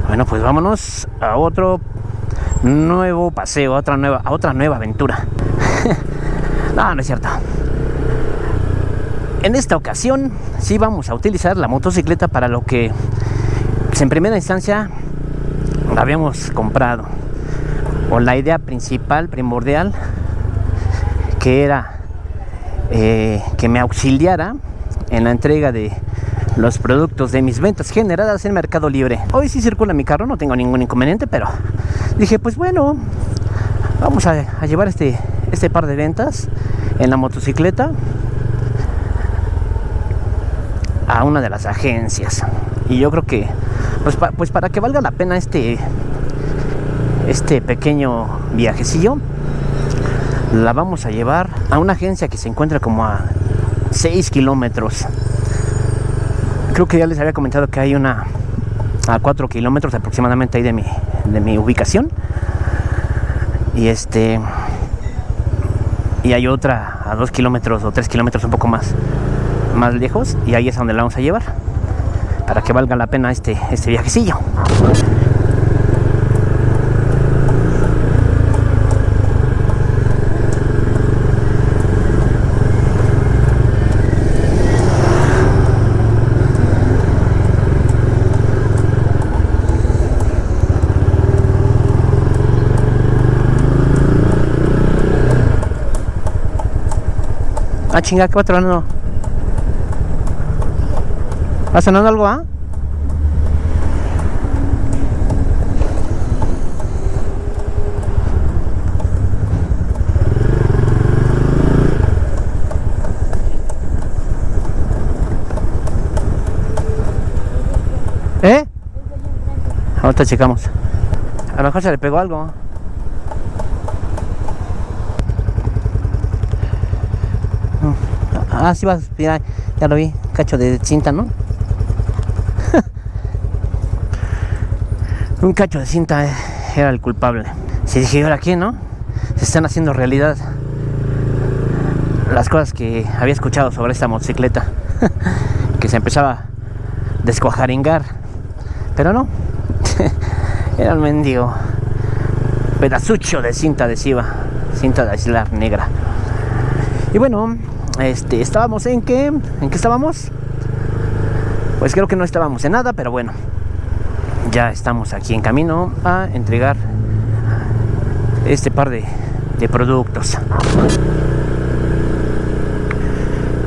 Bueno, pues vámonos a otro nuevo paseo, a otra nueva aventura. No, no es cierto. En esta ocasión sí vamos a utilizar la motocicleta para lo que pues, en primera instancia la habíamos comprado, o la idea primordial, que era que me auxiliara en la entrega de los productos de mis ventas generadas en Mercado Libre. Hoy sí circula mi carro, no tengo ningún inconveniente, pero dije, pues bueno, vamos a llevar este par de ventas en la motocicleta a una de las agencias. Y yo creo que pues para que valga la pena este pequeño viajecillo, la vamos a llevar a una agencia que se encuentra como a 6 kilómetros. Creo que ya les había comentado que hay una a 4 kilómetros aproximadamente ahí de mi ubicación. Y y hay otra a 2 kilómetros o 3 kilómetros un poco más lejos, y ahí es donde la vamos a llevar para que valga la pena este viajecillo. Ah, chinga, ¿qué va tronando? ¿Va sonando algo, ah? ¿Eh? Ahorita checamos. A lo mejor se le pegó algo. Ah, sí vas, mira, ya lo vi, cacho de cinta, ¿no? Un cacho de cinta era el culpable. Si dije, ¿y ahora qué, no? Se están haciendo realidad las cosas que había escuchado sobre esta motocicleta. Que se empezaba a descuajaringar. Pero no. Era un mendigo pedazucho de cinta adhesiva, cinta de aislar negra. Y bueno, estábamos ¿en qué estábamos? Pues creo que no estábamos en nada, pero bueno, ya estamos aquí en camino a entregar este par de productos.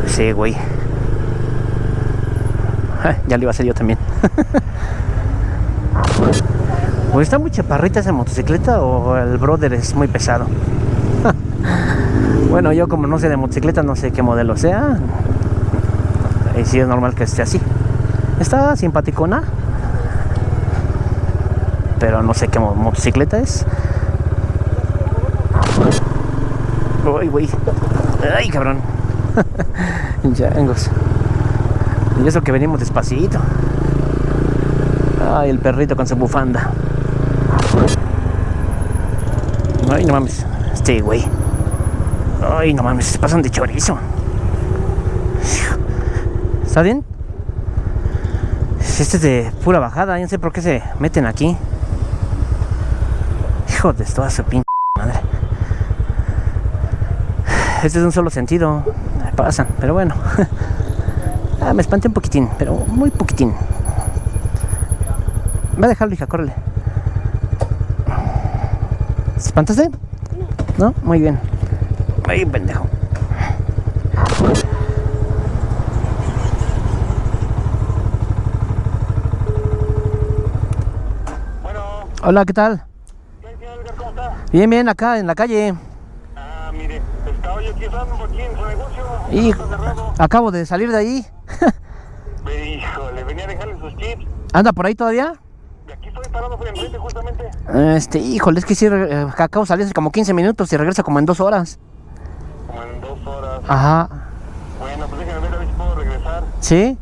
Sí, güey. Ya lo iba a hacer yo también. ¿O está muy chaparrita esa motocicleta o el brother es muy pesado? Bueno, yo como no sé de motocicleta, no sé qué modelo sea. Y sí es normal que esté así. Está simpaticona, pero no sé qué motocicleta es. Uy, güey. Ay, cabrón. Changos. Y eso que venimos despacito. Ay, el perrito con su bufanda. Ay, no mames. Güey. Ay, no mames, se pasan de chorizo. ¿Está bien? Este es de pura bajada, yo no sé por qué se meten aquí. Hijo de toda su pinche madre. Este es un solo sentido. Pasan, pero bueno. Me espanté un poquitín, pero muy poquitín. Va a dejarlo, hija, córrele. ¿Te espantaste? ¿No? Muy bien. Ay, pendejo. Bueno. Hola, ¿qué tal? ¿Qué, Edgar, cómo está? Bien, bien, acá en la calle. Ah, mire, estaba yo aquí en su negocio. Y Está cerrado. acabo de salir de ahí. Híjole, venía a dejarle sus chips. ¿Anda por ahí todavía? Y aquí estoy parado por enfrente justamente. Híjole, es que sí, acabo de salir hace como 15 minutos y regresa como en 2 horas. Como en 2 horas. Ajá. Bueno, pues déjame ver a ver si puedo regresar. ¿Sí?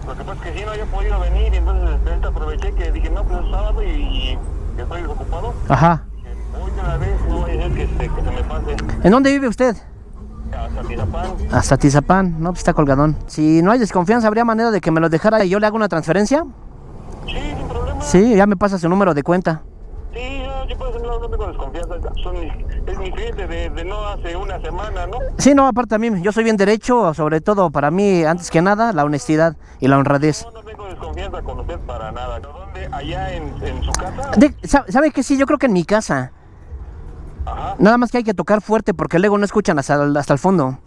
Lo que pasa es que sí no había podido venir y entonces aproveché que dije, no, pues es sábado y estoy desocupado. Ajá. Dije, hoy de una vez no vaya a ser que se me pase. ¿En dónde vive usted? hasta Tizapán. Hasta Tizapán, no, pues está colgadón. Si no hay desconfianza, ¿habría manera de que me lo dejara y yo le hago una transferencia? Sí, sin problema. Sí, ya me pasa su número de cuenta. Sí, yo por ese lado no tengo desconfianza. Es mi cliente de no hace una semana, ¿no? Sí, no, aparte a mí, yo soy bien derecho, sobre todo para mí, antes que nada, la honestidad y la honradez. No tengo desconfianza con usted para nada. ¿Dónde? ¿Allá en su casa? ¿Sabe qué? Sí, yo creo que en mi casa. Ajá. Nada más que hay que tocar fuerte porque luego no escuchan hasta el fondo.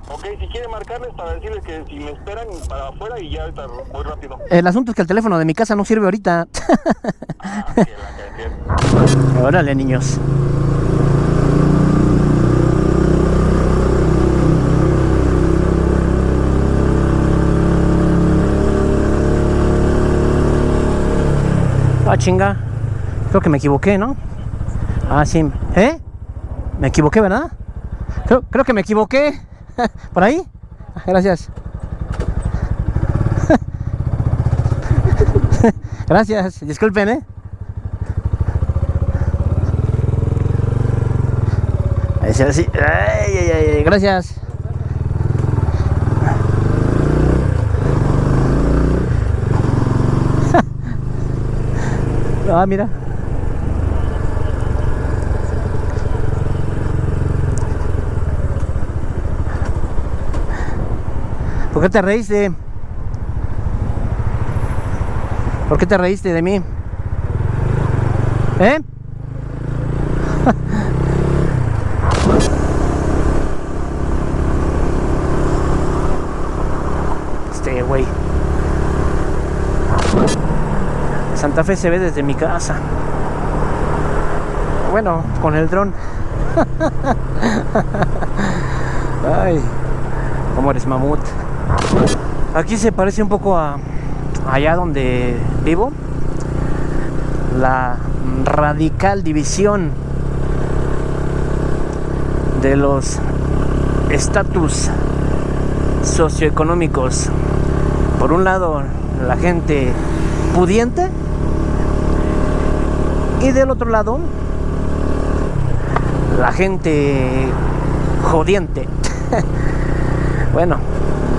Ok, si quiere marcarles para decirles que si me esperan para afuera y ya ahorita voy rápido. El asunto es que el teléfono de mi casa no sirve ahorita. Que la que Órale, niños. Ah, chinga. Creo que me equivoqué, ¿no? Ah, sí. ¿Eh? Me equivoqué, ¿verdad? Creo que me equivoqué. ¿Por ahí? Gracias. Gracias. Disculpen, ¿eh? Así. Ay, gracias. Ah, mira. ¿Por qué te reíste? ¿Por qué te reíste de mí? ¿Eh? Güey. Santa Fe se ve desde mi casa. Bueno, con el dron. Ay, cómo eres mamut. Aquí se parece un poco a allá donde vivo. La radical división de los estatus socioeconómicos. Por un lado, la gente pudiente y del otro lado, la gente jodiente. Bueno,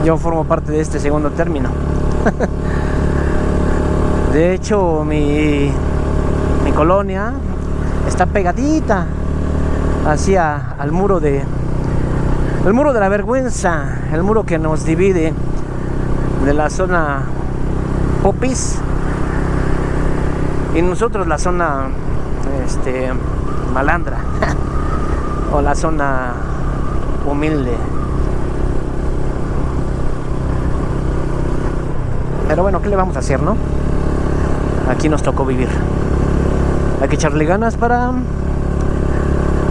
yo formo parte de este segundo término. De hecho, mi colonia está pegadita hacia al muro de la vergüenza, el muro que nos divide de la zona popis y nosotros la zona malandra o la zona humilde. Pero bueno, ¿qué le vamos a hacer, no? Aquí nos tocó vivir. Hay que echarle ganas para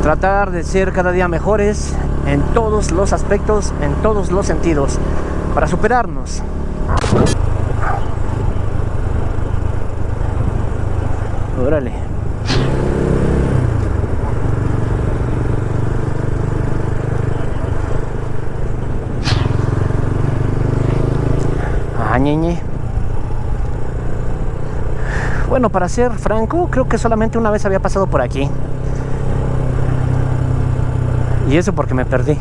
tratar de ser cada día mejores en todos los aspectos, en todos los sentidos, para superarnos. Órale. Ah, ñeñe. Bueno, para ser franco, creo que solamente una vez había pasado por aquí. Y eso porque me perdí.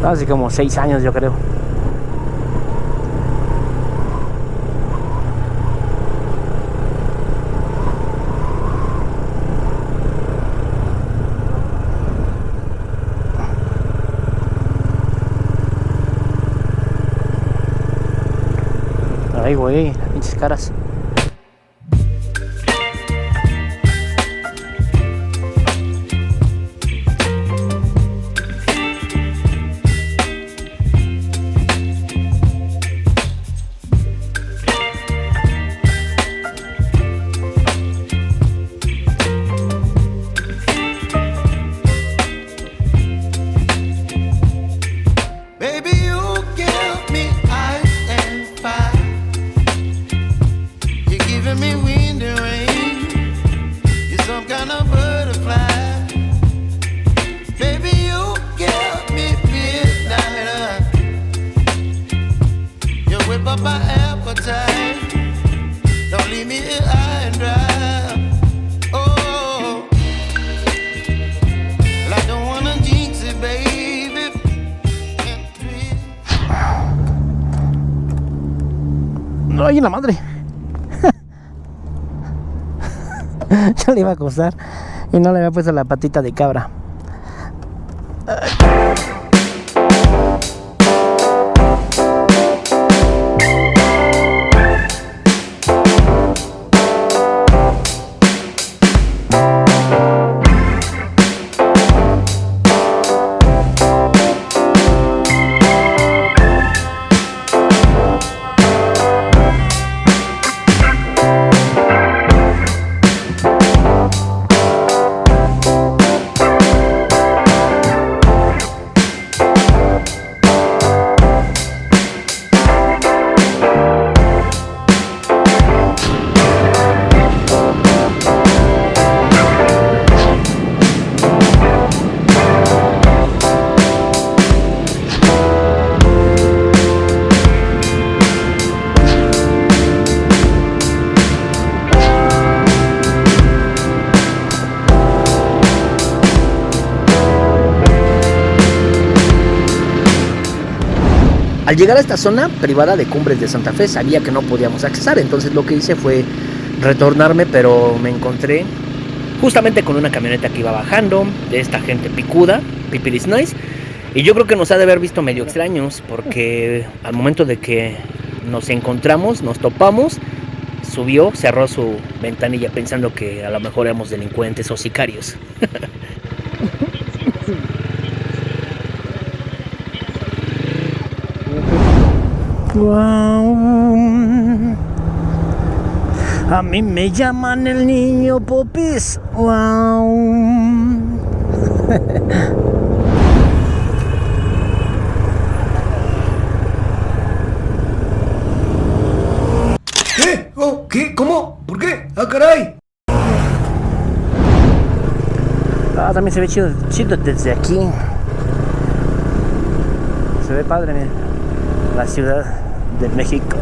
Hace como 6 años, yo creo. Ay, güey, pinches caras. Jinx it, baby. ¡Ay, la madre! Ya le iba a costar y no le había puesto la patita de cabra. Al llegar a esta zona privada de Cumbres de Santa Fe sabía que no podíamos accesar, entonces lo que hice fue retornarme, pero me encontré justamente con una camioneta que iba bajando de esta gente picuda, Pipiris Nice, y yo creo que nos ha de haber visto medio extraños porque al momento de que nos encontramos, nos topamos, subió, cerró su ventanilla pensando que a lo mejor éramos delincuentes o sicarios. Wow. A mí me llaman el niño Popis. Wow. ¿Qué? Oh, ¿qué? ¿Cómo? ¿Por qué? ¡Ah, caray! También se ve chido desde aquí. Se ve padre, mira. La Ciudad de México.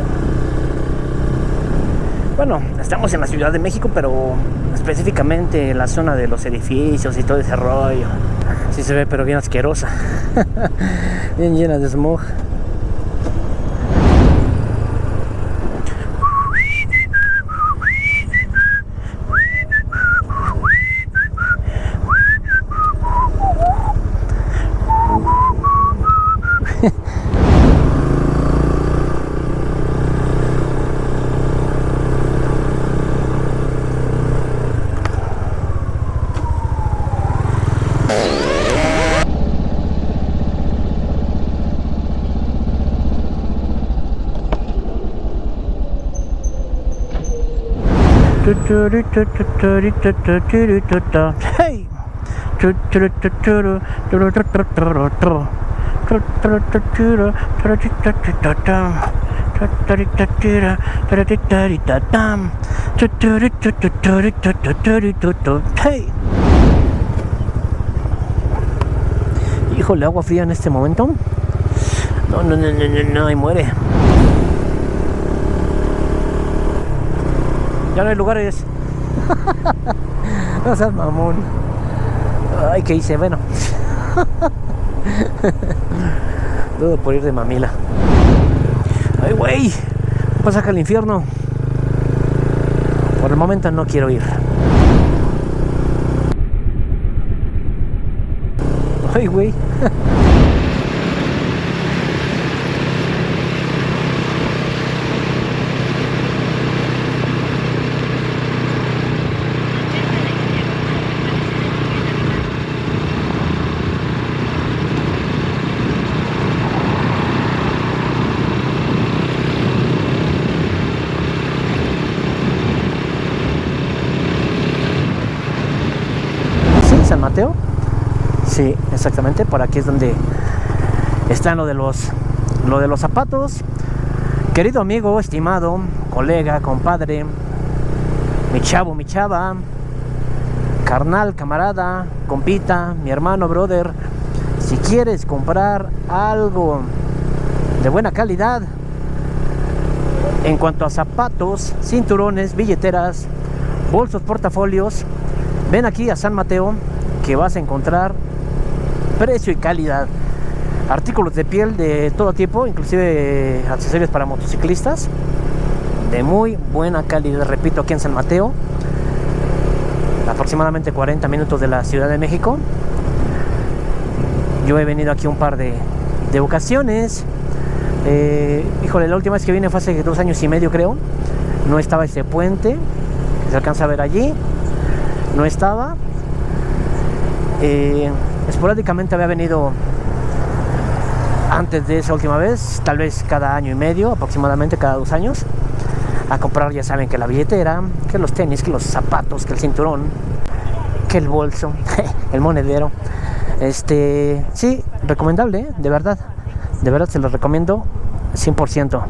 Bueno, estamos en la Ciudad de México, pero específicamente en la zona de los edificios y todo ese rollo. Sí se ve, pero bien asquerosa. Bien llena de smog. Hey. Hey. Híjole, agua fría en este momento. No, y muere. Ya no hay lugares. No seas mamón. Ay, ¿qué hice? Bueno. Dudo por ir de mamila. Ay, güey. Pasa acá al infierno. Por el momento no quiero ir. Ay, güey. San Mateo. Sí, exactamente, por aquí es donde están lo de los zapatos. Querido amigo, estimado, colega, compadre, mi chavo, mi chava, carnal, camarada, compita, mi hermano, brother, si quieres comprar algo de buena calidad en cuanto a zapatos, cinturones, billeteras, bolsos, portafolios, ven aquí a San Mateo, que vas a encontrar precio y calidad. Artículos de piel de todo tipo, inclusive accesorios para motociclistas. de muy buena calidad. Repito, aquí en San Mateo, aproximadamente 40 minutos de la Ciudad de México. Yo he venido aquí un par de ocasiones. Híjole, la última vez que vine fue hace 2 años y medio, creo. No estaba ese puente, se alcanza a ver allí. No estaba. Esporádicamente había venido antes de esa última vez, tal vez cada año y medio, aproximadamente cada 2 años, a comprar, ya saben, que la billetera, que los tenis, que los zapatos, que el cinturón, que el bolso, el monedero. Sí, recomendable, de verdad se los recomiendo 100%.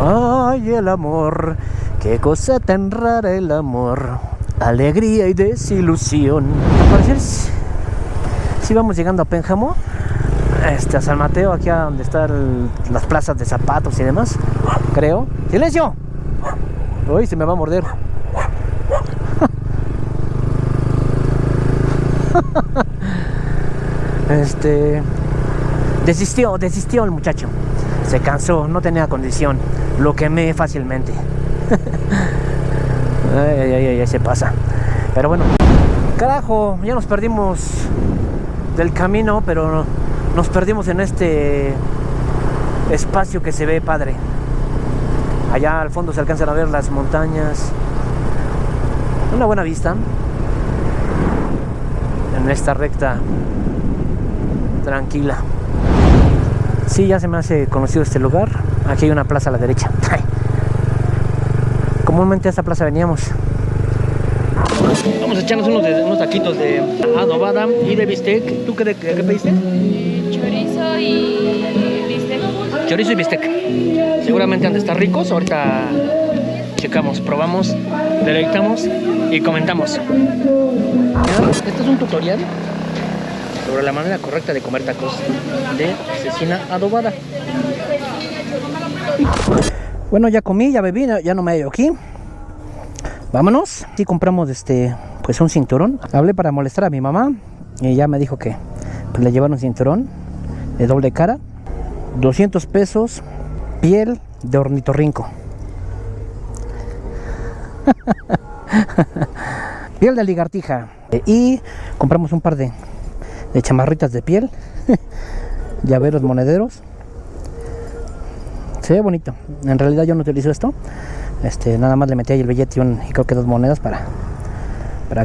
Ay, el amor, qué cosa tan rara el amor, alegría y desilusión. Al parecer sí vamos llegando a Pénjamo, a San Mateo, aquí a donde están las plazas de zapatos y demás, creo. ¡Silencio! Uy, se me va a morder. Desistió el muchacho. Se cansó, no tenía condición. Lo quemé fácilmente. Ay, se pasa. Pero bueno, carajo, ya nos perdimos del camino, pero nos perdimos en este espacio que se ve padre. Allá al fondo se alcanzan a ver las montañas. Una buena vista en esta recta tranquila. Sí, ya se me hace conocido este lugar. Aquí hay una plaza a la derecha. Comúnmente a esta plaza veníamos. Vamos a echarnos unos taquitos de adobada y de bistec. ¿Tú qué pediste? Chorizo y bistec. Chorizo y bistec. Seguramente han de estar ricos. Ahorita checamos, probamos, deleitamos y comentamos. Este es un tutorial sobre la manera correcta de comer tacos de cecina adobada. Bueno, ya comí, ya bebí, ya no me hallo aquí. Vámonos. Sí, compramos pues un cinturón. Hablé para molestar a mi mamá y ella me dijo que pues, le llevaron un cinturón de doble cara, 200 pesos, piel de ornitorrinco. Piel de ligartija. Y compramos un par de chamarritas de piel, llaveros monederos. Se ve bonito. En realidad yo no utilizo esto. Nada más le metí ahí el billete y creo que 2 monedas para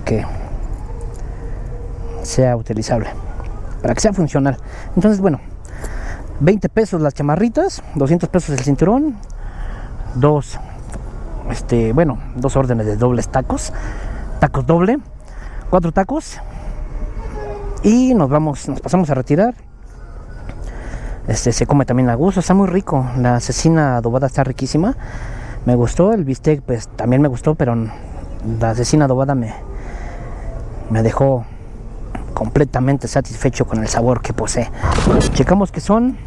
que sea utilizable, para que sea funcional. Entonces, bueno, 20 pesos las chamarritas, 200 pesos el cinturón, 2 órdenes de dobles tacos doble, 4 tacos. Y nos pasamos a retirar. Se come también a gusto, está muy rico. La cecina adobada está riquísima. Me gustó, el bistec pues también me gustó, pero la cecina adobada me dejó completamente satisfecho con el sabor que posee. Checamos que son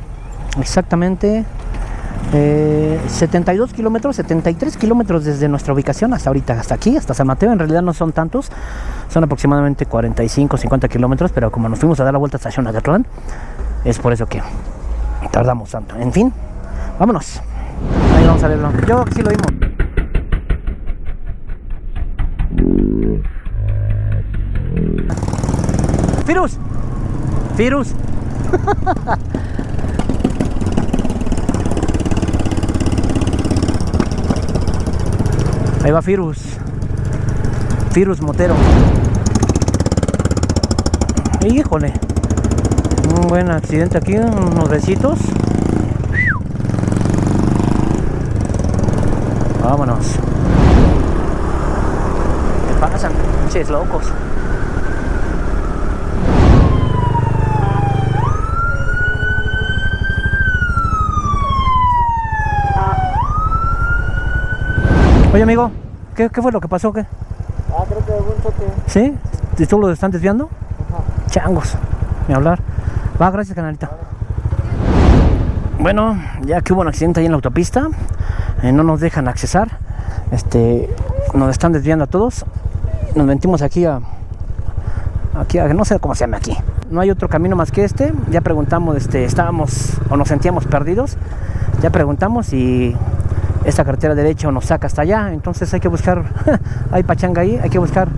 exactamente 72 kilómetros, 73 kilómetros desde nuestra ubicación hasta ahorita, hasta aquí, hasta San Mateo. En realidad no son tantos, son aproximadamente 45, 50 kilómetros, pero como nos fuimos a dar la vuelta a Estación Agatlán, es por eso que tardamos tanto. En fin, vámonos. Ahí vamos a verlo. Yo sí lo vimos. ¡Virus! Ahí va Firus Motero. Híjole, un buen accidente aquí, unos besitos. Vámonos. ¿Qué pasan? Pinches locos. Oye, amigo, ¿qué fue lo que pasó? ¿Qué? Creo que hubo un choque. ¿Sí? ¿Y tú lo están desviando? Ajá. Changos, ni hablar. Va, gracias, canalita. Bueno, ya que hubo un accidente ahí en la autopista, no nos dejan accesar. Nos están desviando a todos. Nos metimos aquí a no sé cómo se llama aquí. No hay otro camino más que este. Ya preguntamos, estábamos o nos sentíamos perdidos. Ya preguntamos y esta carretera derecha nos saca hasta allá, entonces hay que buscar, hay pachanga ahí, hay que buscar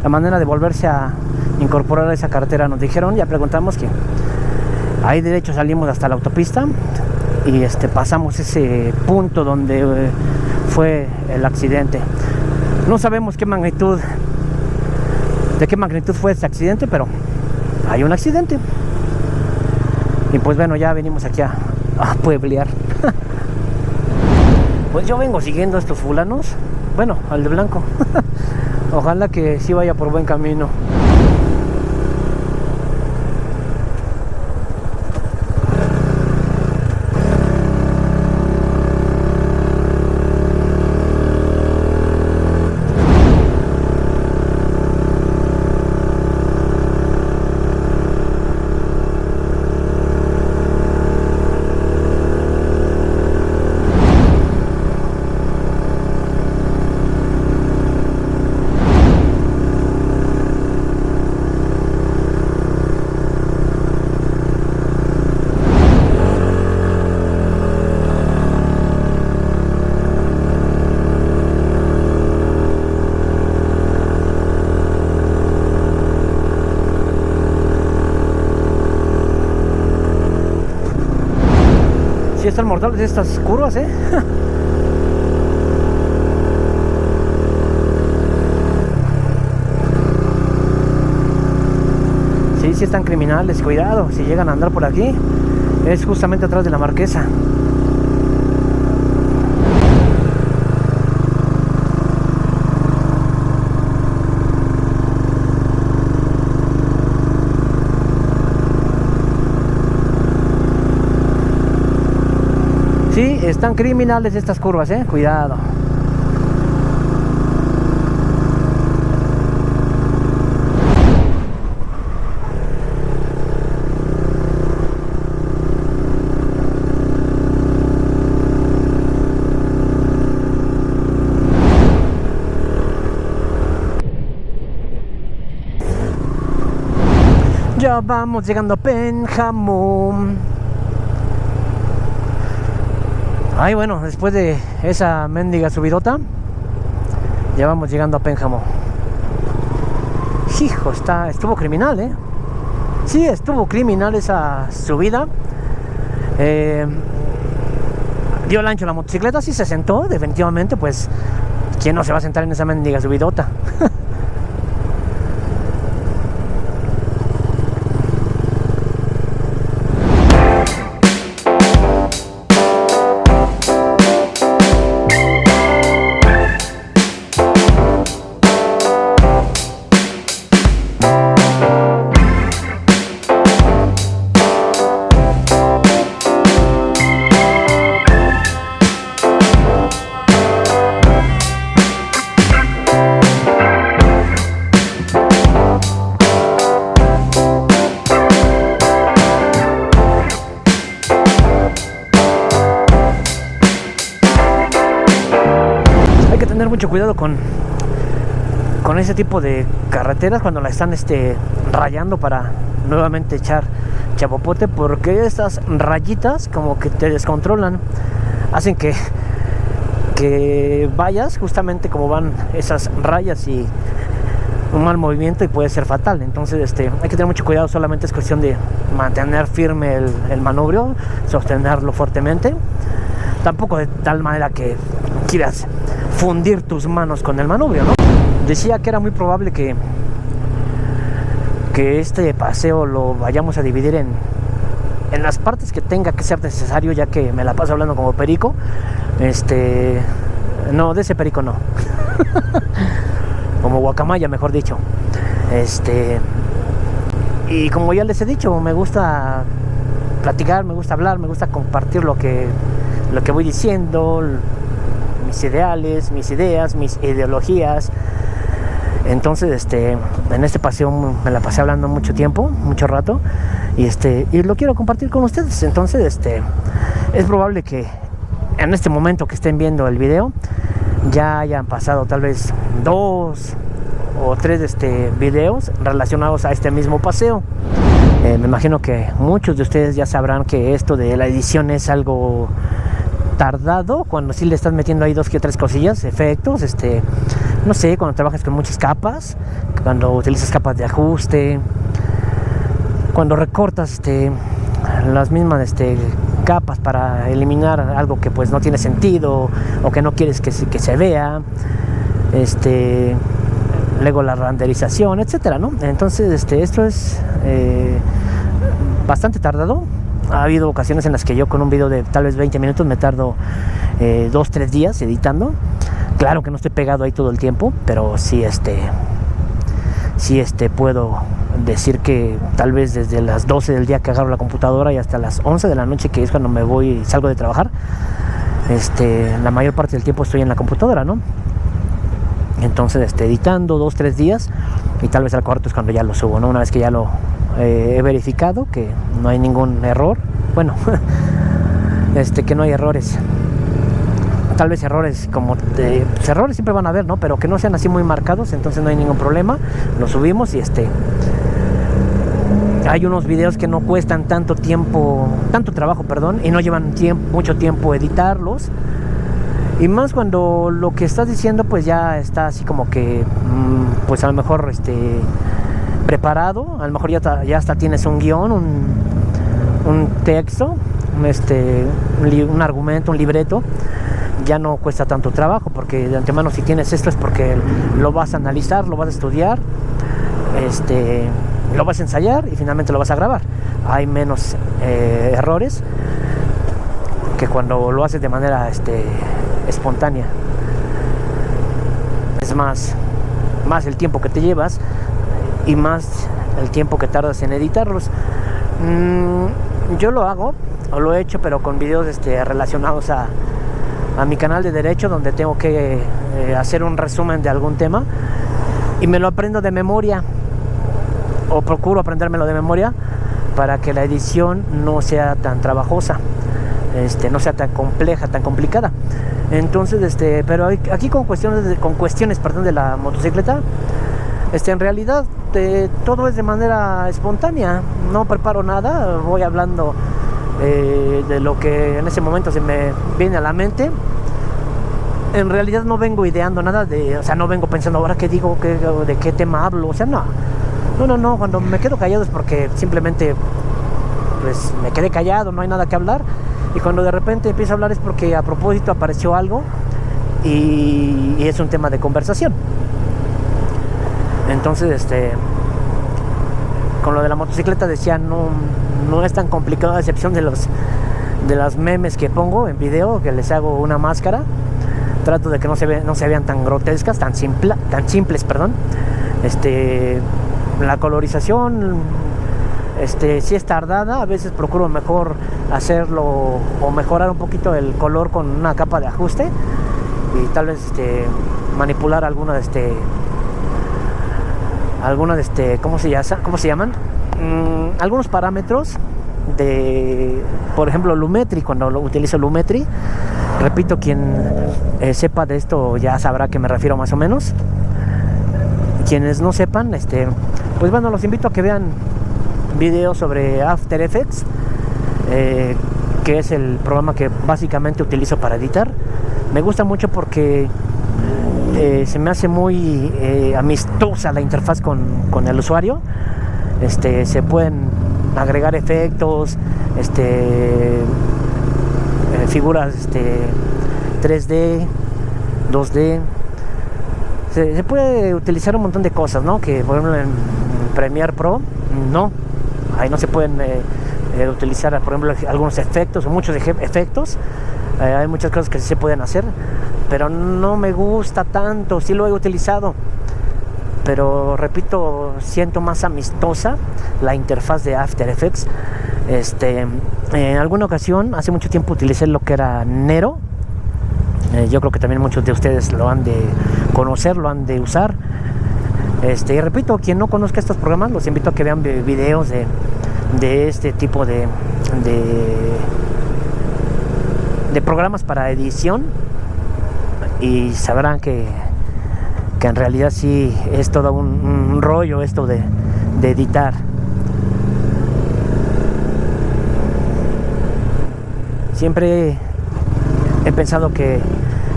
la manera de volverse a incorporar a esa carretera. Nos dijeron, ya preguntamos que ahí derecho salimos hasta la autopista y pasamos ese punto donde fue el accidente. No sabemos de qué magnitud fue este accidente, pero hay un accidente. Y pues bueno, ya venimos aquí a pueblear. Pues yo vengo siguiendo a estos fulanos, bueno, al de blanco. Ojalá que sí vaya por buen camino. Sí están mortales estas curvas, Sí están criminales, cuidado, si llegan a andar por aquí, es justamente atrás de la Marquesa. Sí, están criminales estas curvas, cuidado. Ya vamos llegando a Pénjamo. Ay, bueno, después de esa mendiga subidota, ya vamos llegando a Pénjamo. Hijo, estuvo criminal, Sí, estuvo criminal esa subida. Dio el ancho la motocicleta, sí se sentó, definitivamente, pues, ¿quién no se va a sentar en esa mendiga subidota? Mucho cuidado con ese tipo de carreteras cuando la están rayando para nuevamente echar chapopote, porque estas rayitas como que te descontrolan, hacen que vayas justamente como van esas rayas y un mal movimiento y puede ser fatal. Entonces hay que tener mucho cuidado, solamente es cuestión de mantener firme el manubrio, sostenerlo fuertemente, tampoco de tal manera que quieras fundir tus manos con el manubrio, ¿no? Decía que era muy probable que este paseo lo vayamos a dividir en las partes que tenga que ser necesario, ya que me la paso hablando como perico. No, de ese perico no. Como guacamaya, mejor dicho. Y como ya les he dicho, me gusta platicar, me gusta hablar, me gusta compartir lo que voy diciendo, mis ideales, mis ideas, mis ideologías. Entonces, en este paseo me la pasé hablando mucho tiempo, mucho rato, y lo quiero compartir con ustedes. Entonces, es probable que en este momento que estén viendo el video ya hayan pasado tal vez 2 o 3 videos relacionados a este mismo paseo. Me imagino que muchos de ustedes ya sabrán que esto de la edición es algo tardado cuando sí le estás metiendo ahí 2 que 3 cosillas, efectos, no sé, cuando trabajas con muchas capas, cuando utilizas capas de ajuste, cuando recortas las mismas capas para eliminar algo que pues no tiene sentido o que no quieres que se vea, luego la renderización, etcétera, ¿no? Entonces esto es bastante tardado. Ha habido ocasiones en las que yo con un video de tal vez 20 minutos me tardo 2-3 días editando. Claro que no estoy pegado ahí todo el tiempo, pero sí puedo decir que tal vez desde las 12 del día que agarro la computadora y hasta las 11 de la noche, que es cuando me voy, salgo de trabajar, la mayor parte del tiempo estoy en la computadora, ¿no? Entonces editando 2-3 días y tal vez al cuarto es cuando ya lo subo, ¿no? Una vez que ya lo he verificado que no hay ningún error, bueno, que no hay errores, tal vez errores como errores siempre van a haber, ¿no? Pero que no sean así muy marcados, entonces no hay ningún problema, lo subimos y hay unos videos que no cuestan tanto trabajo, y no llevan mucho tiempo editarlos. Y más cuando lo que estás diciendo pues ya está así como que pues a lo mejor preparado, a lo mejor ya hasta tienes un guión, un texto, un argumento, un libreto. Ya no cuesta tanto trabajo, porque de antemano si tienes esto es porque lo vas a analizar, lo vas a estudiar, lo vas a ensayar y finalmente lo vas a grabar. Hay menos errores que cuando lo haces de manera espontánea. Es más el tiempo que te llevas y más el tiempo que tardas en editarlos. Yo lo hago, o lo he hecho, pero con videos relacionados a mi canal de derecho, donde tengo que hacer un resumen de algún tema y me lo aprendo de memoria, o procuro aprendérmelo de memoria para que la edición no sea tan trabajosa, no sea tan compleja, tan complicada. Entonces, pero aquí con cuestiones de la motocicleta, en realidad todo es de manera espontánea, no preparo nada, voy hablando de lo que en ese momento se me viene a la mente. En realidad no vengo ideando nada no vengo pensando ahora qué digo, de qué tema hablo, no, cuando me quedo callado es porque simplemente pues me quedé callado, no hay nada que hablar, y cuando de repente empiezo a hablar es porque a propósito apareció algo y es un tema de conversación. Entonces con lo de la motocicleta decía, no es tan complicado, a excepción de las memes que pongo en video, que les hago una máscara, trato de que no se vean tan grotescas, tan simples, perdón. La colorización sí es tardada, a veces procuro mejor hacerlo o mejorar un poquito el color con una capa de ajuste y tal vez manipular algunas ¿cómo se llaman? Algunos parámetros por ejemplo, Lumetri. Cuando utilizo Lumetri, repito, quien sepa de esto ya sabrá a qué me refiero más o menos. Quienes no sepan, pues bueno, los invito a que vean videos sobre After Effects, que es el programa que básicamente utilizo para editar. Me gusta mucho porque se me hace muy amistosa la interfaz con el usuario. Se pueden agregar efectos, figuras 3D, 2D. Se puede utilizar un montón de cosas, ¿no? Que por ejemplo en Premiere Pro no, ahí no se pueden utilizar, por ejemplo, algunos efectos o muchos efectos. Hay muchas cosas que sí se pueden hacer, pero no me gusta tanto. Sí lo he utilizado, pero repito, siento más amistosa la interfaz de After Effects. En alguna ocasión, hace mucho tiempo, utilicé lo que era Nero. Yo creo que también muchos de ustedes lo han de conocer, lo han de usar. Y repito, quien no conozca estos programas, los invito a que vean videos de este tipo de programas para edición, y sabrán que en realidad sí es todo un rollo esto de editar. Siempre he pensado que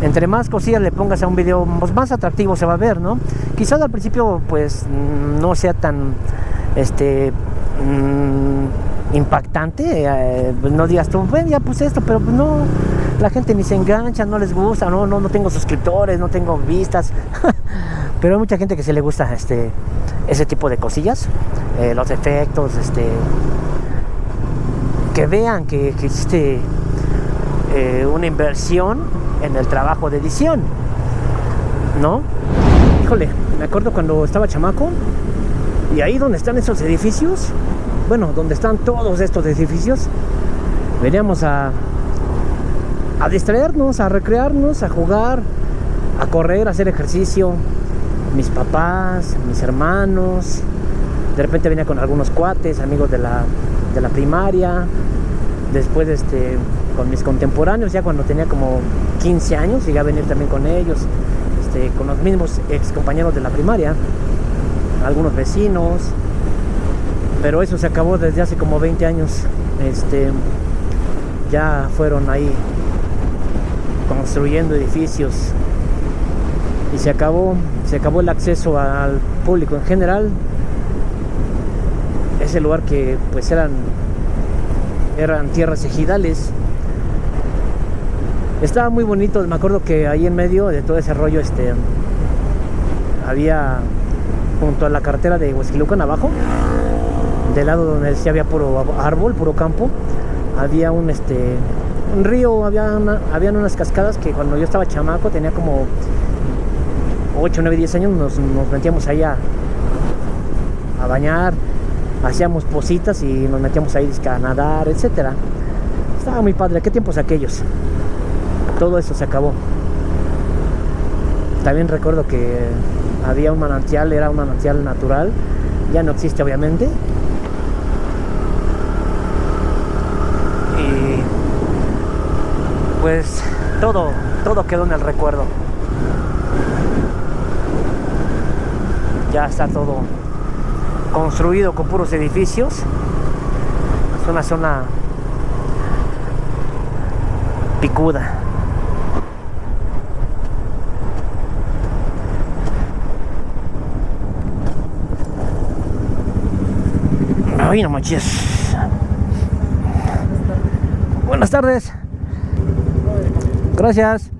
entre más cosillas le pongas a un video, pues más atractivo se va a ver, ¿no? Quizás al principio pues no sea tan impactante, pues no digas tú, ven, ya puse esto, pero pues no, la gente ni se engancha, no les gusta, no tengo suscriptores, no tengo vistas. Pero hay mucha gente que sí le gusta ese tipo de cosillas, los efectos, que vean que existe una inversión en el trabajo de edición, ¿no? Híjole, me acuerdo cuando estaba chamaco, y ahí donde están esos edificios, bueno, donde están todos estos edificios, veníamos a distraernos, a recrearnos, a jugar, a correr, a hacer ejercicio. Mis papás, mis hermanos, de repente venía con algunos cuates, amigos de la primaria, después con mis contemporáneos, ya cuando tenía como 15 años, llegué a venir también con ellos, con los mismos ex compañeros de la primaria, algunos vecinos, pero eso se acabó desde hace como 20 años, ya fueron ahí construyendo edificios y se acabó el acceso al público en general. Ese lugar que pues eran tierras ejidales, estaba muy bonito. Me acuerdo que ahí en medio de todo ese rollo había, junto a la carretera de Huixquilucan abajo, del lado donde sí había puro árbol, puro campo, había un río, habían unas cascadas que cuando yo estaba chamaco, tenía como 8, 9, 10 años, nos metíamos ahí a bañar, hacíamos positas y nos metíamos ahí a nadar, etcétera. Estaba muy padre. ¿Qué tiempos aquellos? Todo eso se acabó. También recuerdo que había un manantial, era un manantial natural, ya no existe obviamente. Y pues todo quedó en el recuerdo. Ya está todo construido con puros edificios. Es una zona picuda. Ay, no manches. Buenas tardes. Gracias.